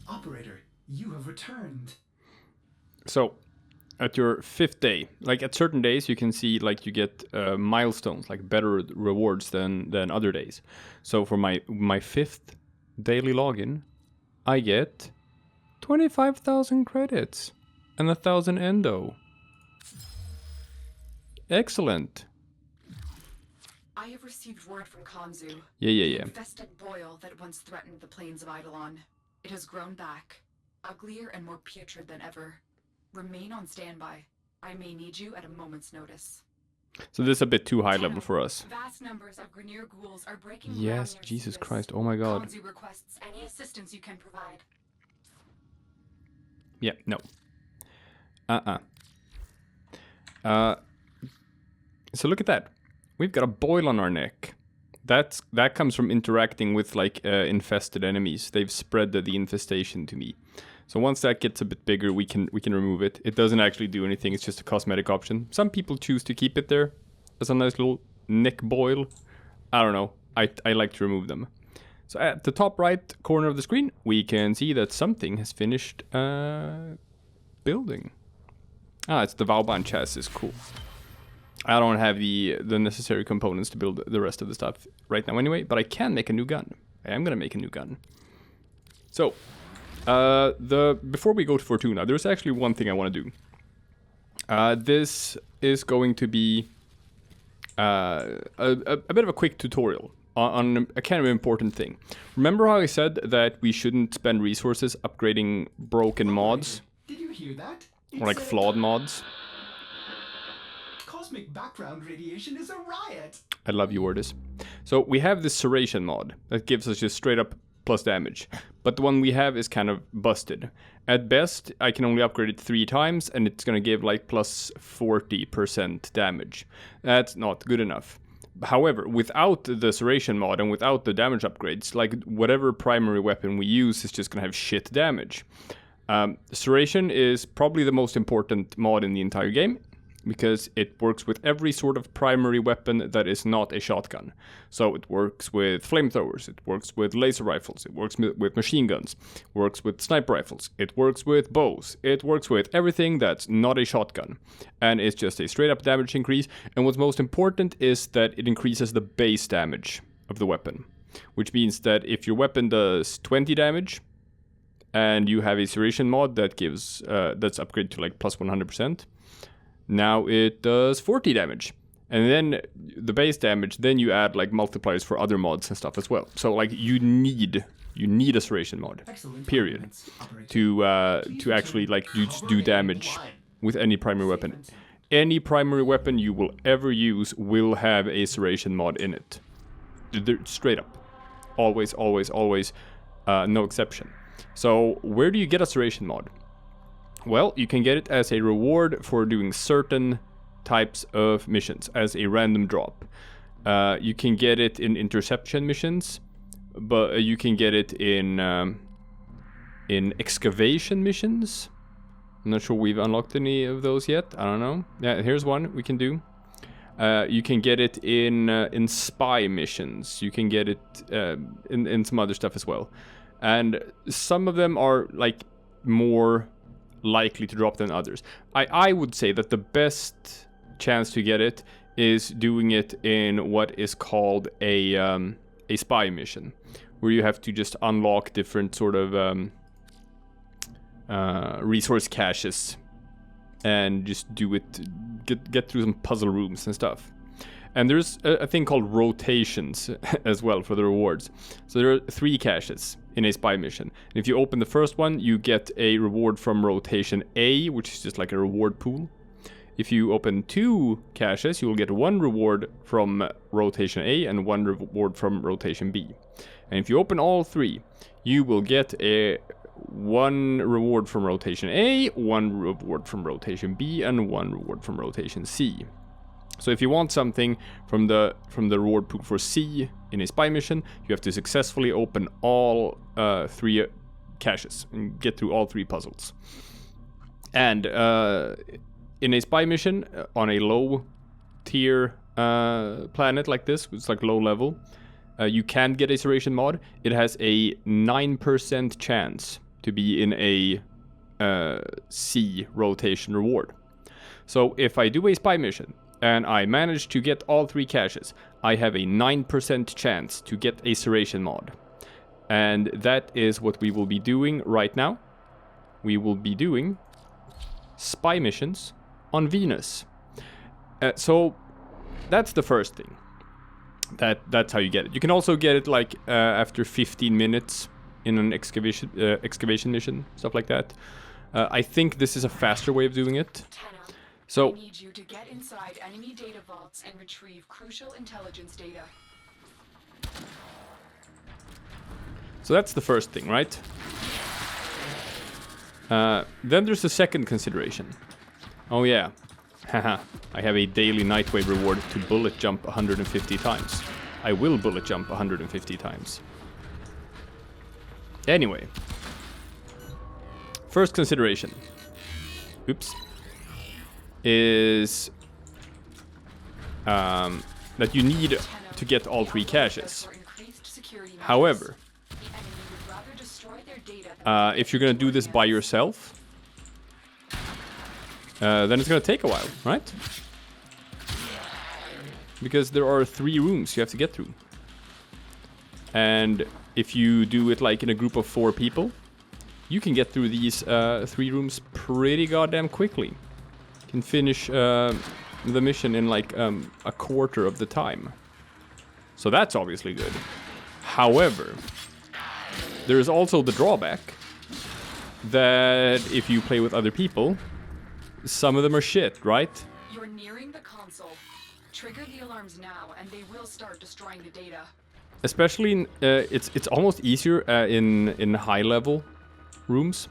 Operator, you have returned. So, at your 5th day, like at certain days, you can see like you get milestones, like better rewards than other days. So for my 5th daily login, I get 25,000 credits and 1,000 endo. Excellent. I have received word from Kanzu. Yeah. The infested boil that once threatened the plains of Eidolon. It has grown back, uglier and more putrid than ever. Remain on standby. I may need you at a moment's notice. So this is a bit too high Tenno, level for us. Vast numbers of Grineer ghouls are breaking Yes, ground near Jesus Cetus. Christ, oh my god. Kanzu requests any assistance you can provide. Yeah, no. So look at that. We've got a boil on our neck. That comes from interacting with like infested enemies. They've spread the infestation to me. So once that gets a bit bigger, we can remove it. It doesn't actually do anything. It's just a cosmetic option. Some people choose to keep it there as a nice little neck boil. I don't know. I like to remove them. So at the top right corner of the screen, we can see that something has finished building. It's the Vauban chassis. Cool. I don't have the necessary components to build the rest of the stuff right now anyway, but I can make a new gun. I am gonna make a new gun. So, before we go to Fortuna, there's actually one thing I want to do. This is going to be a bit of a quick tutorial on a kind of important thing. Remember how I said that we shouldn't spend resources upgrading broken mods? Did you hear that? Or like flawed mods? Cosmic background radiation is a riot. I love you, Ordis. So we have this Serration mod that gives us just straight up plus damage. But the one we have is kind of busted. At best, I can only upgrade it 3 times and it's gonna give like plus 40% damage. That's not good enough. However, without the Serration mod and without the damage upgrades, like whatever primary weapon we use is just gonna have shit damage. Serration is probably the most important mod in the entire game, because it works with every sort of primary weapon that is not a shotgun. So it works with flamethrowers, it works with laser rifles, it works with machine guns, works with sniper rifles, it works with bows, it works with everything that's not a shotgun. And it's just a straight up damage increase, and what's most important is that it increases the base damage of the weapon. Which means that if your weapon does 20 damage, and you have a Serration mod that gives, that's upgraded to like plus 100%, now it does 40 damage. And then the base damage, then you add like multipliers for other mods and stuff as well. So like you need a Serration mod, period, to actually like do damage with any primary weapon. Any primary weapon you will ever use will have a Serration mod in it. Straight up. Always, always, always, no exception. So where do you get a Serration mod? Well, you can get it as a reward for doing certain types of missions, as a random drop. You can get it in interception missions, but you can get it in excavation missions. I'm not sure we've unlocked any of those yet. I don't know. Yeah, here's one we can do. You can get it in spy missions. You can get it in some other stuff as well. And some of them are like more likely to drop than others. I would say that the best chance to get it is doing it in what is called a spy mission, where you have to just unlock different sort of resource caches and just do it, get through some puzzle rooms and stuff. And there's a thing called rotations as well for the rewards. So there are 3 caches in a spy mission. And if you open the first one, you get a reward from rotation A, which is just like a reward pool. If you open 2 caches, you will get 1 reward from rotation A and 1 reward from rotation B. And if you open all 3, you will get 1 reward from rotation A, 1 reward from rotation B, and 1 reward from rotation C. So if you want something from the reward pool for C in a spy mission, you have to successfully open all 3 caches and get through all 3 puzzles. And in a spy mission on a low tier planet like this, it's like low level, you can get a Serration mod. It has a 9% chance to be in a C rotation reward. So if I do a spy mission and I manage to get all 3 caches, I have a 9% chance to get a Serration mod. And that is what we will be doing right now. We will be doing spy missions on Venus. So that's the first thing. That's how you get it. You can also get it like after 15 minutes in an excavation mission, stuff like that. I think this is a faster way of doing it. Tenno, So I need you to get inside enemy data vaults and retrieve crucial intelligence data. So that's the first thing, right? Then there's the second consideration. Oh yeah, haha, I have a daily Nightwave reward to bullet jump 150 times. I will bullet jump 150 times. Anyway. First consideration. Oops. Is that you need to get all 3 caches. However, if you're gonna do this by yourself, then it's gonna take a while, right? Because there are 3 rooms you have to get through. And if you do it like in a group of 4 people, you can get through these 3 rooms pretty goddamn quickly. You can finish the mission in like a quarter of the time. So that's obviously good. However, there is also the drawback that if you play with other people, some of them are shit, right? You're nearing the console. Trigger the alarms now, and they will start destroying the data. Especially in, it's almost easier in high level rooms,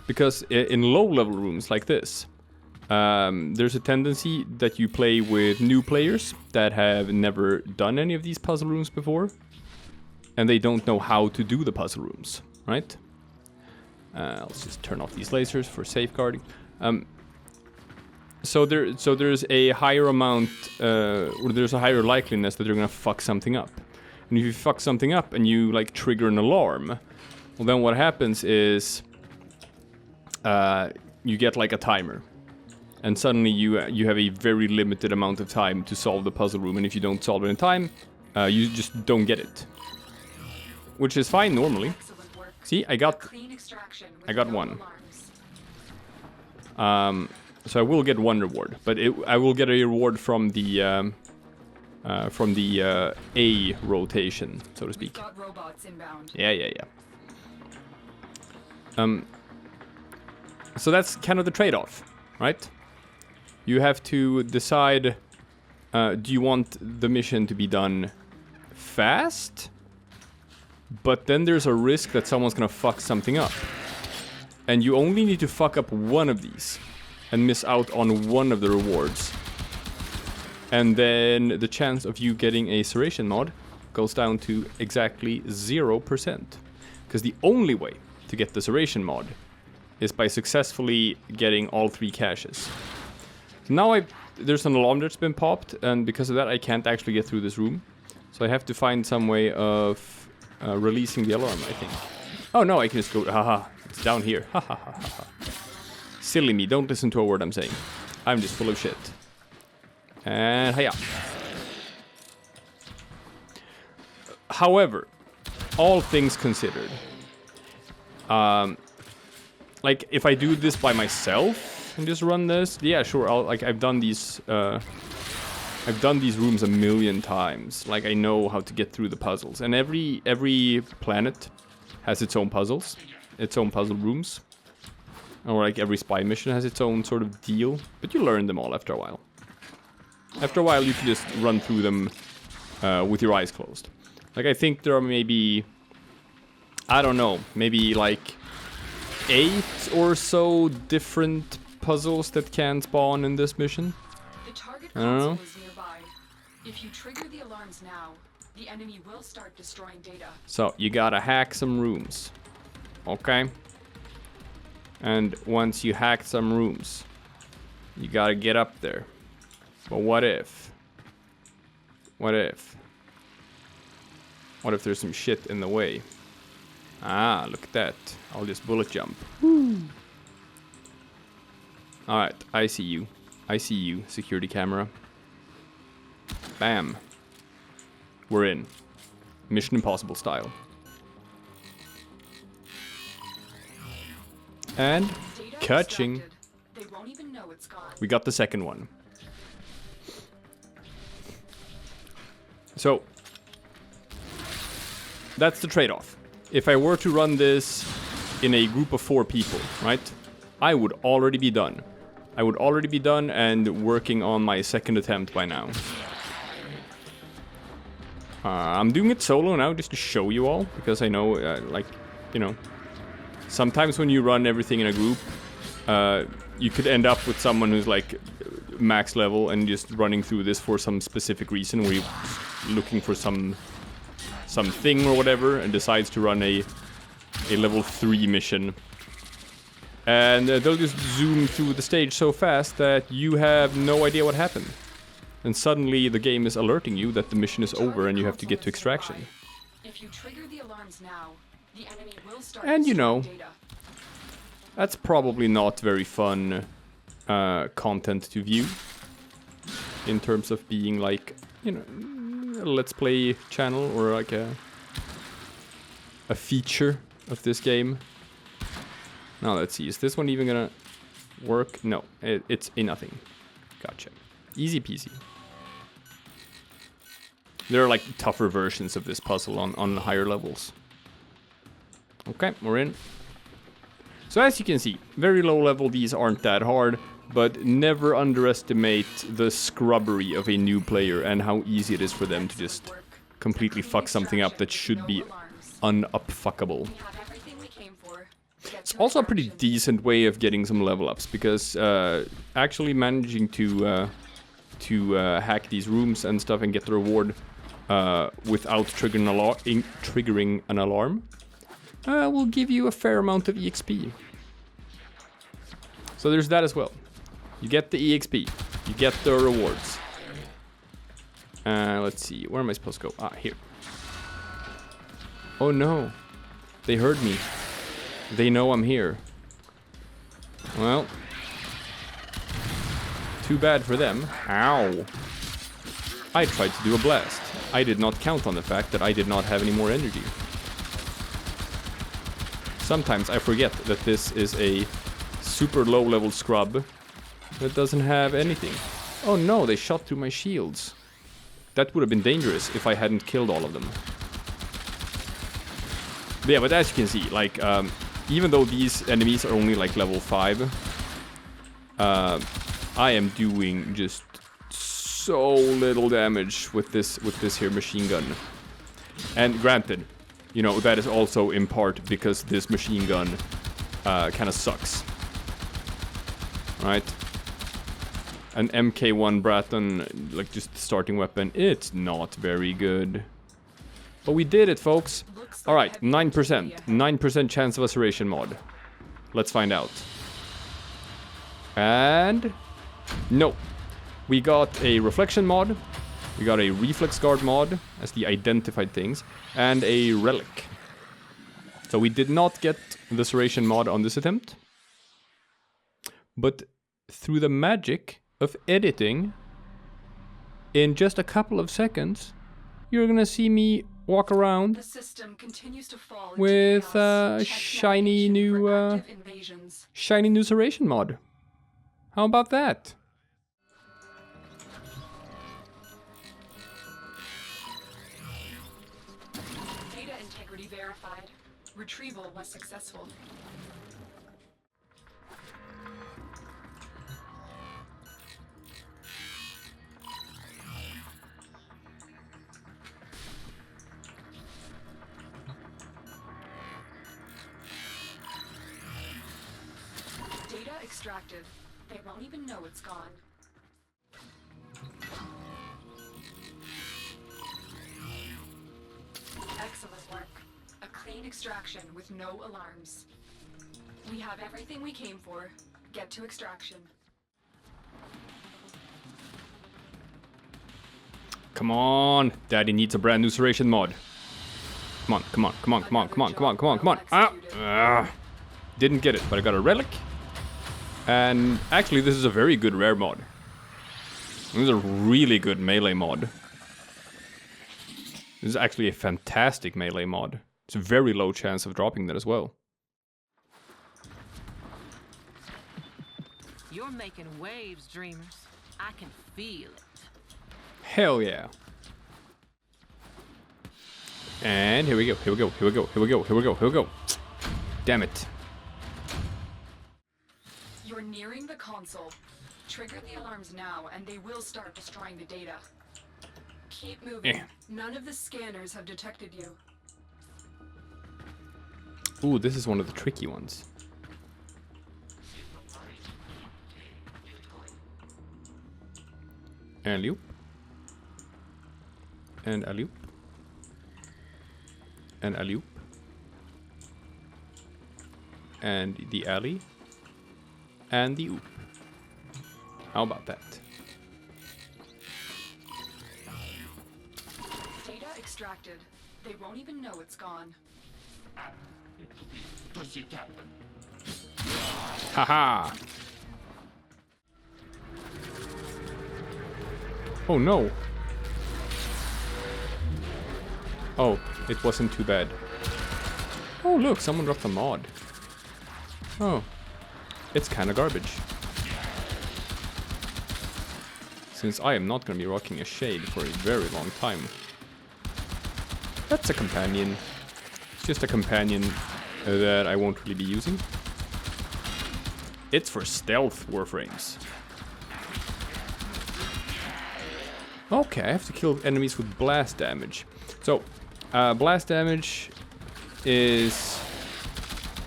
because in low level rooms like this, there's a tendency that you play with new players that have never done any of these puzzle rooms before, and they don't know how to do the puzzle rooms, right? Let's just turn off these lasers for safeguarding. So there's a higher amount, or there's a higher likeliness that you're gonna fuck something up. And if you fuck something up and you like trigger an alarm, well then what happens is you get like a timer. And suddenly you have a very limited amount of time to solve the puzzle room, and if you don't solve it in time, you just don't get it. Which is fine normally. See, I got one. So I will get 1 reward, but I will get a reward from the A rotation, so to speak. Got robots inbound. Yeah. So that's kind of the trade-off, right? You have to decide, do you want the mission to be done fast? But then there's a risk that someone's gonna fuck something up. And you only need to fuck up 1 of these and miss out on 1 of the rewards. And then the chance of you getting a Serration mod goes down to exactly 0%. Because the only way to get the Serration mod is by successfully getting all 3 caches. So now there's an alarm that's been popped, and because of that I can't actually get through this room. So I have to find some way of releasing the alarm, I think. Oh no, I can just go, haha, it's down here, haha. Silly me, don't listen to a word I'm saying. I'm just full of shit. And hiya. However, all things considered, like if I do this by myself and just run this, yeah, sure. I've done these rooms a million times. Like I know how to get through the puzzles, and every planet has its own puzzles, its own puzzle rooms. Or like every spy mission has its own sort of deal, but you learn them all after a while. After a while you can just run through them with your eyes closed. Like I think there are maybe, I don't know, maybe like 8 or so different puzzles that can spawn in this mission. The target console is nearby. If you trigger the alarms now, the enemy will start destroying data. So you gotta hack some rooms. Okay? And once you hack some rooms, you gotta get up there. But what if? What if there's some shit in the way? Ah, look at that. I'll just bullet jump. Alright, I see you. I see you, security camera. Bam. We're in. Mission Impossible style. And catching. They won't even know it's gone. We got the second one. So, that's the trade-off. If I were to run this in a group of 4 people, right? I would already be done. I would already be done and working on my second attempt by now. I'm doing it solo now just to show you all, because I know, like, you know, sometimes when you run everything in a group, you could end up with someone who's like max level and just running through this for some specific reason, where you're looking for something or whatever, and decides to run a level 3 mission. And they'll just zoom through the stage so fast that you have no idea what happened. And suddenly the game is alerting you that the mission is over and you have to get to extraction. If you trigger the alarms now, the enemy will start And you know, data. that's probably not very fun content to view. In terms of being like, you know, a Let's Play channel or like a feature of this game. Now let's see, is this one even gonna work? No, it's a nothing. Gotcha. Easy peasy. There are like tougher versions of this puzzle on higher levels. Okay, we're in. So as you can see, very low level, these aren't that hard, but never underestimate the scrubbery of a new player and how easy it is for them to just completely fuck something up that should be unupfuckable. It's also a pretty decent way of getting some level ups, because actually managing to hack these rooms and stuff and get the reward without triggering an alarm will give you a fair amount of EXP. So there's that as well. You get the EXP, you get the rewards. Let's see, where am I supposed to go? Ah, here. Oh no, they heard me. They know I'm here. Well, too bad for them. Ow. I tried to do a blast. I did not count on the fact that I did not have any more energy. Sometimes I forget that this is a super low level scrub that doesn't have anything. Oh no, they shot through my shields. That would have been dangerous if I hadn't killed all of them. But yeah, but as you can see, like, even though these enemies are only like level 5, I am doing just so little damage with this here machine gun. And granted, you know, that is also in part because this machine gun kind of sucks. Right? An MK1 Bratton, like just starting weapon, it's not very good. But we did it, folks. Alright, 9%. 9% chance of a Serration mod. Let's find out. And... no. We got a reflection mod. We got a reflex guard mod as the identified things. And a relic. So we did not get the Serration mod on this attempt. But through the magic of editing, in just a couple of seconds, you're gonna see me walk around with shiny new Serration mod. How about that? Data integrity verified. Retrieval was successful. Extracted. They won't even know it's gone. Excellent work. A clean extraction with no alarms. We have everything we came for. Get to extraction. Come on! Daddy needs a brand new Serration mod. Come on, come on, come on, come on, come on, come on, come on, come on. Ah! Didn't get it, but I got a relic. And actually, this is a very good rare mod. This is a really good melee mod. This is actually a fantastic melee mod. It's a very low chance of dropping that as well. You're making waves, dreamers. I can feel it. Hell yeah. And here we go, here we go, here we go, here we go, here we go, here we go. Damn it. You're nearing the console. Trigger the alarms now, and they will start destroying the data. Keep moving. None of the scanners have detected you. Ooh, this is one of the tricky ones. And loop. And a loop. And a loop. And the alley. And the oop. How about that? Data extracted. They won't even know it's gone. Haha! Oh no! Oh, it wasn't too bad. Oh look, someone dropped a mod. Oh, it's kinda garbage. Since I am not gonna be rocking a shade for a very long time. That's a companion. It's just a companion that I won't really be using. It's for stealth Warframes. Okay, I have to kill enemies with blast damage. So, blast damage is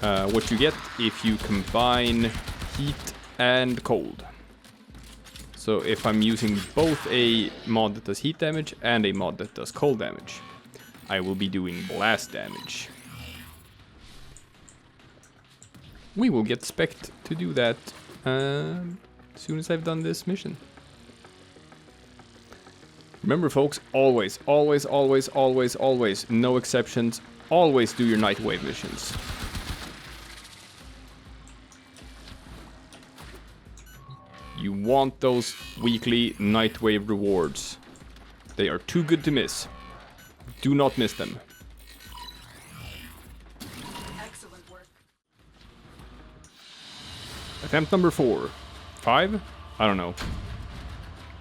what you get if you combine heat and cold. So if I'm using both a mod that does heat damage and a mod that does cold damage, I will be doing blast damage. We will get spec'd to do that as soon as I've done this mission. Remember folks, always, always, always, always, always, no exceptions, always do your night wave missions. You want those weekly night wave rewards. They are too good to miss. Do not miss them. Excellent work. Attempt number 4. 5? I don't know.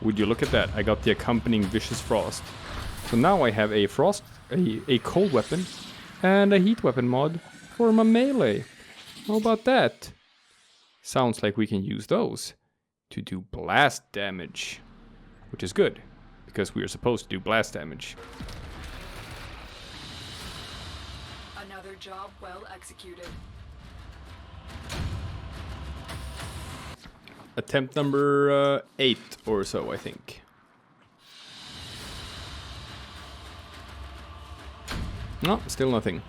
Would you look at that? I got the accompanying vicious frost. So now I have a frost, a cold weapon, and a heat weapon mod for my melee. How about that? Sounds like we can use those to do blast damage, which is good because we are supposed to do blast damage. Another job well executed. Attempt number 8 or so, I think. No, still nothing.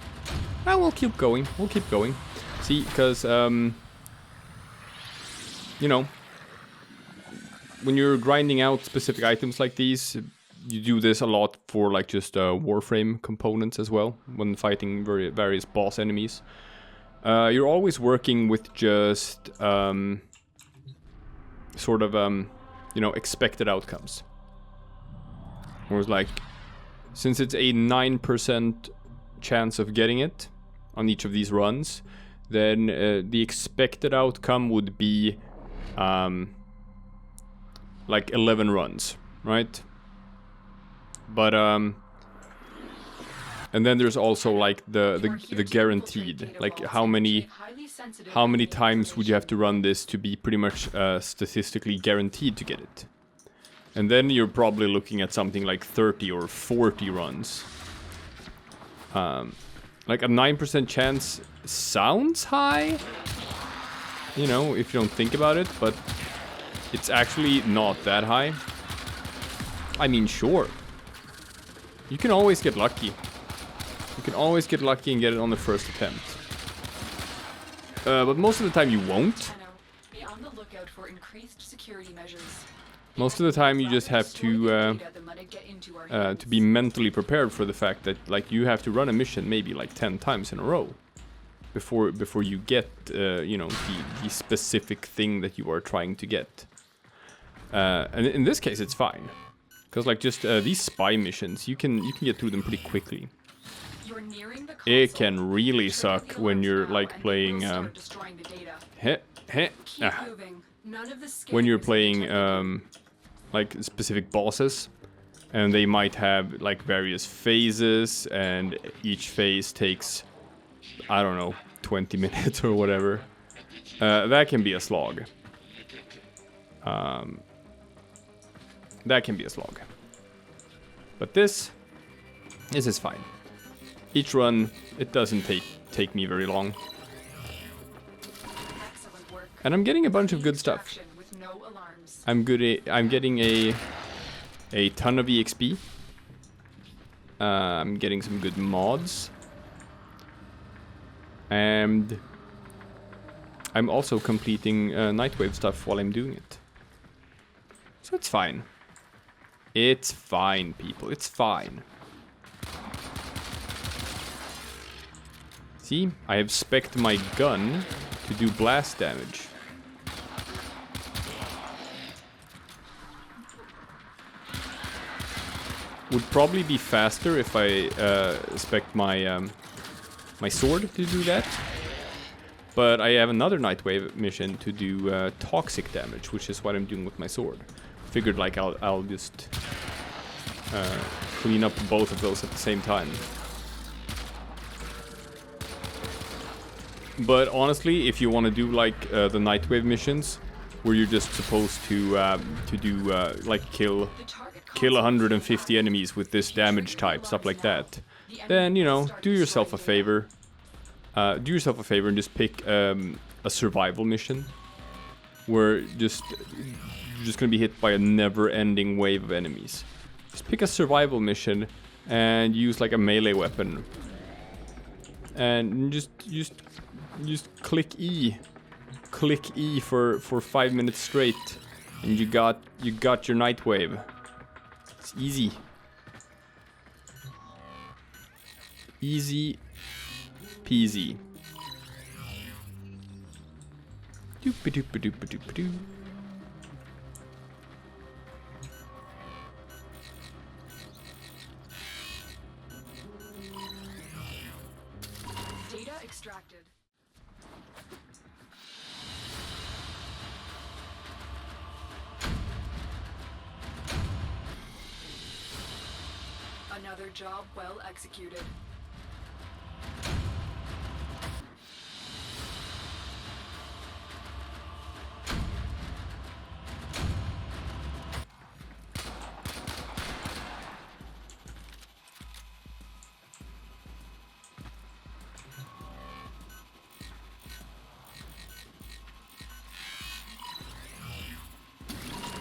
Ah, we'll keep going. We'll keep going. See, because you know, when you're grinding out specific items like these, you do this a lot for like just Warframe components as well when fighting various boss enemies. You're always working with just sort of you know, expected outcomes. Whereas like, since it's a 9% chance of getting it on each of these runs, then the expected outcome would be like 11 runs, right? But and then there's also like the guaranteed, like how many times would you have to run this to be pretty much statistically guaranteed to get it? And then you're probably looking at something like 30 or 40 runs. Like a 9% chance sounds high, you know, if you don't think about it, but it's actually not that high. I mean, sure, you can always get lucky. You can always get lucky and get it on the first attempt. But most of the time you won't. Tenno, be on the lookout for increased security measures. Most of the time you just have to be mentally prepared for the fact that like you have to run a mission maybe like 10 times in a row before you get you know, the specific thing that you are trying to get. And in this case it's fine, because like just these spy missions, you can get through them pretty quickly. It can really suck when you're like playing when you're playing like specific bosses, and they might have like various phases, and each phase takes, I don't know, 20 minutes or whatever. That can be a slog. That can be a slog. But this is fine. Each run, it doesn't take me very long. And I'm getting a bunch of good stuff. I'm getting a ton of EXP. I'm getting some good mods. And I'm also completing Nightwave stuff while I'm doing it. So it's fine. It's fine, people. It's fine. See, I have spec'd my gun to do blast damage. Would probably be faster if I spec'd my my sword to do that. But I have another Nightwave mission to do toxic damage, which is what I'm doing with my sword. Figured like I'll just clean up both of those at the same time. But honestly, if you want to do like the Nightwave missions, where you're just supposed to do like kill 150 enemies with this damage type, stuff like that, then, you know, do yourself a favor. Do yourself a favor and just pick a survival mission, where you're just gonna be hit by a never-ending wave of enemies. Just pick a survival mission and use like a melee weapon, and just click E for 5 minutes straight, and you got your Nightwave. It's easy. Easy peasy. Doop-a-doop-a-doop-a-doop-a-doo. Data extracted. Another job well executed.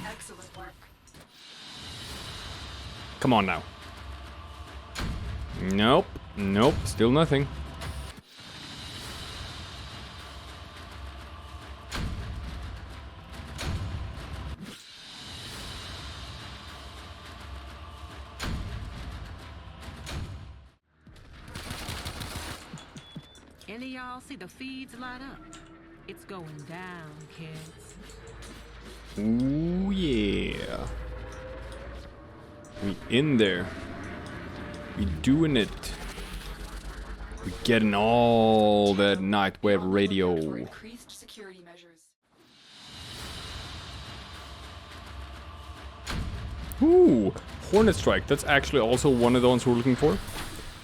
Excellent work. Come on now. Nope. Nope. Still nothing. Any of y'all see the feeds light up? It's going down, kids. Ooh, yeah. We in there. We doing it. We getting all that Nightwave radio. Increased security measures. Ooh, Hornet Strike. That's actually also one of the ones we're looking for.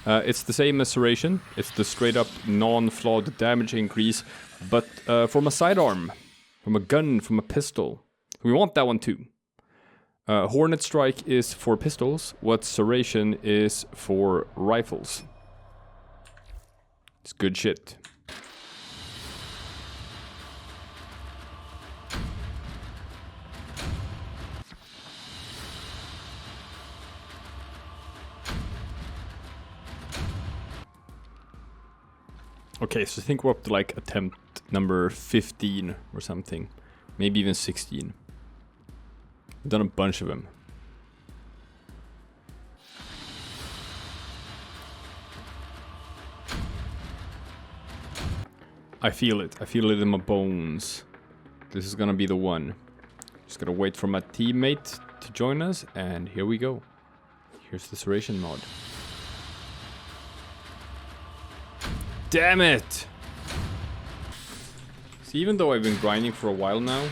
It's the same as Serration. It's the straight up non-flawed damage increase, but from a sidearm, from a gun, from a pistol. We want that one too. Hornet Strike is for pistols, what Serration is for rifles. It's good shit. Okay, so I think we're up to like attempt number 15 or something. Maybe even 16. I've done a bunch of them. I feel it. I feel it in my bones. This is gonna be the one. Just gotta wait for my teammate to join us, and here we go. Here's the Serration mod. Damn it! See, even though I've been grinding for a while now,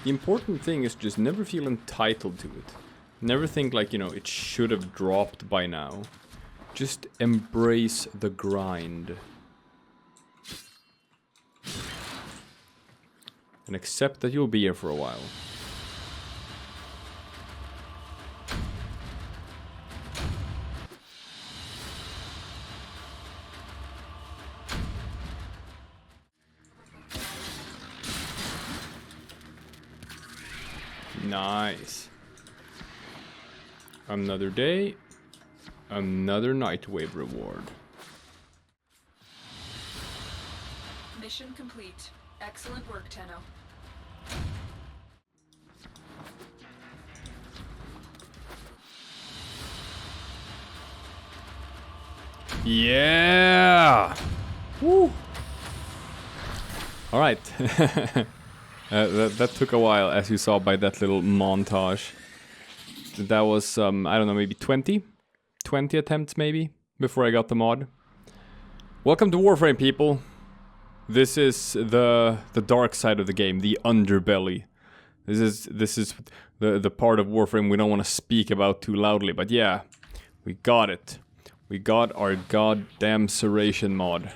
the important thing is just never feel entitled to it. Never think like, you know, it should have dropped by now. Just embrace the grind. And accept that you'll be here for a while. Nice. Another day, another Nightwave reward. Mission complete. Excellent work, Tenno. Yeah! Woo! Alright. That took a while, as you saw by that little montage. That was, I don't know, maybe 20 attempts maybe, before I got the mod. Welcome to Warframe, people! This is the dark side of the game, the underbelly. This is the part of Warframe we don't want to speak about too loudly, but yeah, we got it. We got our goddamn Serration mod.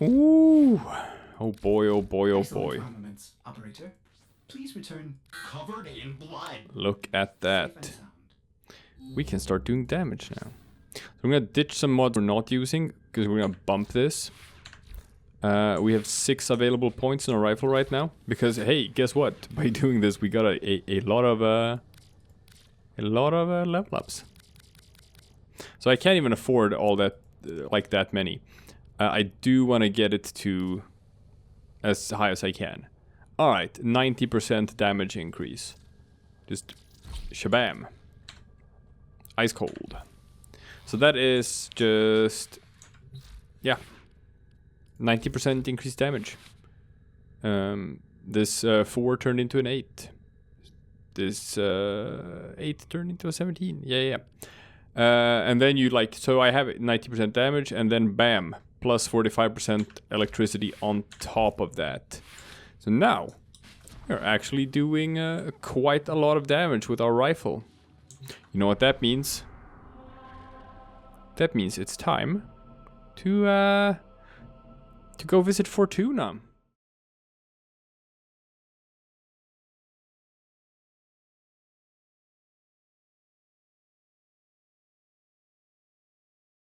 Ooh! Oh boy, oh boy, oh boy. Armaments, operator. Please return covered in blood. Look at that. Safe and sound. We can start doing damage now. So I'm gonna ditch some mods we're not using, because we're gonna bump this. We have 6 available points in our rifle right now, because hey, guess what? By doing this, we got a lot of level ups. So I can't even afford all that, like that many. I do want to get it to as high as I can. All right, 90% damage increase. Just shabam. Ice cold. So that is just, yeah, 90% increased damage. This 4 turned into an 8. This 8 turned into a 17. Yeah. And then you like, so I have 90% damage, and then bam, plus 45% electricity on top of that. So now we're actually doing quite a lot of damage with our rifle. You know what that means? That means it's time to go visit Fortuna.